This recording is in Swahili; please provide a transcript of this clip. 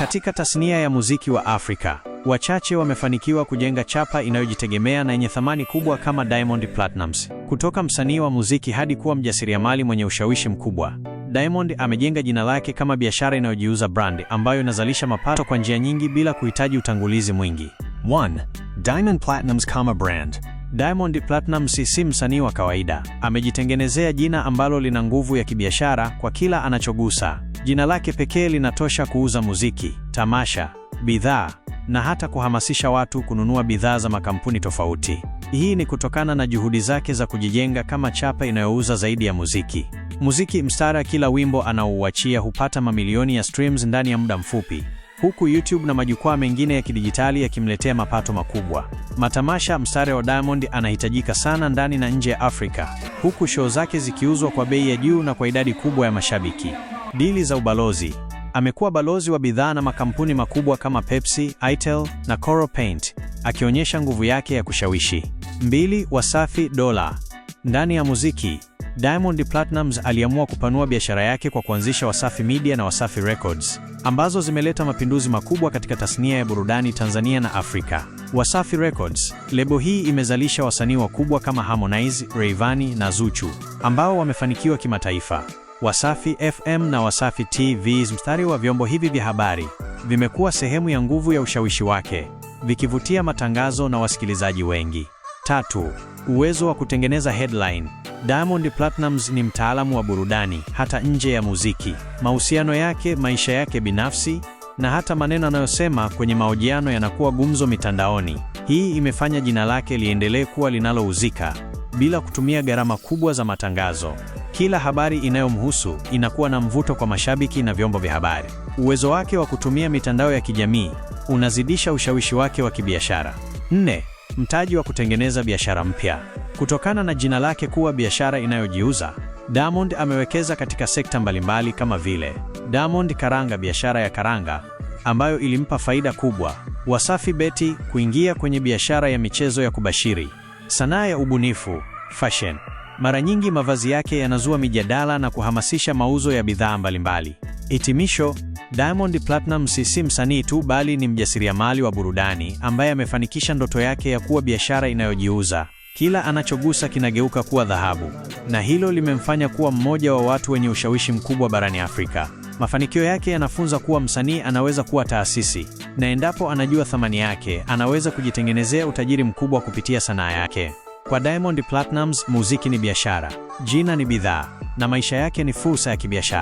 Katika tasnia ya muziki wa Afrika, wachache wamefanikiwa kujenga chapa inayojitegemea na yenye thamani kubwa kama Diamond Platnumz. Kutoka msanii wa muziki hadi kuwa mjasiriamali mwenye ushawishi mkubwa, Diamond amejenga jina lake kama biashara inayojiuza, brand ambayo inazalisha mapato kwa njia nyingi bila kuhitaji utangulizi mwingi. 1. Diamond Platnumz kama brand. Diamond Platnumz si msanii wa kawaida. Amejitengenezea jina ambalo lina nguvu ya kibiashara kwa kila anachogusa. Jina lake pekee linatosha kuuza muziki, tamasha, bidhaa na hata kuhamasisha watu kununua bidhaa za makampuni tofauti. Hii ni kutokana na juhudi zake za kujijenga kama chapa inayouza zaidi ya muziki. Muziki mstara, kila wimbo anaouachia hupata mamilioni ya streams ndani ya muda mfupi, huku YouTube na majukwaa mengine ya kidijitali yakimletea mapato makubwa. Matamasha, mstari wa Diamond anahitajika sana ndani na nje ya Afrika, huku show zake zikiuzwa kwa bei ya juu na kwa idadi kubwa ya mashabiki. Dili za ubalozi. Amekuwa balozi wa bidhaa na makampuni makubwa kama Pepsi, Itel na Coral Paint, akionyesha nguvu yake ya kushawishi. 2. Wasafi Dola. Ndani ya muziki, Diamond Platnumz aliamua kupanua biashara yake kwa kuanzisha Wasafi Media na Wasafi Records, ambazo zimeleta mapinduzi makubwa katika tasnia ya burudani Tanzania na Afrika. Wasafi Records, lebo hii imezalisha wasanii wakubwa kama Harmonize, Rayvanny na Zuchu, ambao wamefanikiwa kimataifa. Wasafi FM na Wasafi TVs, mstari wa vyombo hivi vya habari, vimekuwa sehemu ya nguvu ya ushawishi wake, vikivutia matangazo na wasikilizaji wengi. 3. Uwezo wa kutengeneza headline. Diamond Platnumz ni mtaalamu wa burudani hata nje ya muziki. Mahusiano yake, maisha yake binafsi na hata maneno anayosema kwenye mahojiano yanakuwa gumzo mitandaoni. Hii imefanya jina lake liendelee kuwa linalouzika bila kutumia gharama kubwa za matangazo. Kila habari inayomhusu inakuwa na mvuto kwa mashabiki na vyombo vya habari. Uwezo wake wa kutumia mitandao ya kijamii unazidisha ushawishi wake wa kibiashara. 4. Mtaji wa kutengeneza biashara mpya. Kutokana na jina lake kuwa biashara inayojiuza, Diamond amewekeza katika sekta mbalimbali kama vile Diamond Karanga, biashara ya karanga ambayo ilimpa faida kubwa; Wasafi Beti, kuingia kwenye biashara ya michezo ya kubashiri; sanaa ya ubunifu, fashion. Mara nyingi mavazi yake yanazua mijadala na kuhamasisha mauzo ya bidhaa mbalimbali. Hitimisho, Diamond Platnumz si msanii tu, bali ni mjasiriamali wa burudani ambaye amefanikisha ndoto yake ya kuwa biashara inayojiuza. Kila anachogusa kinageuka kuwa dhahabu, na hilo limemfanya kuwa mmoja wa watu wenye ushawishi mkubwa barani Afrika. Mafanikio yake yanafunza kuwa msanii anaweza kuwa taasisi, na endapo anajua thamani yake, anaweza kujitengenezea utajiri mkubwa kupitia sanaa yake. Kwa Diamond Platnumz, muziki ni biashara, jina ni bidhaa, na maisha yake ni fursa ya kibiashara.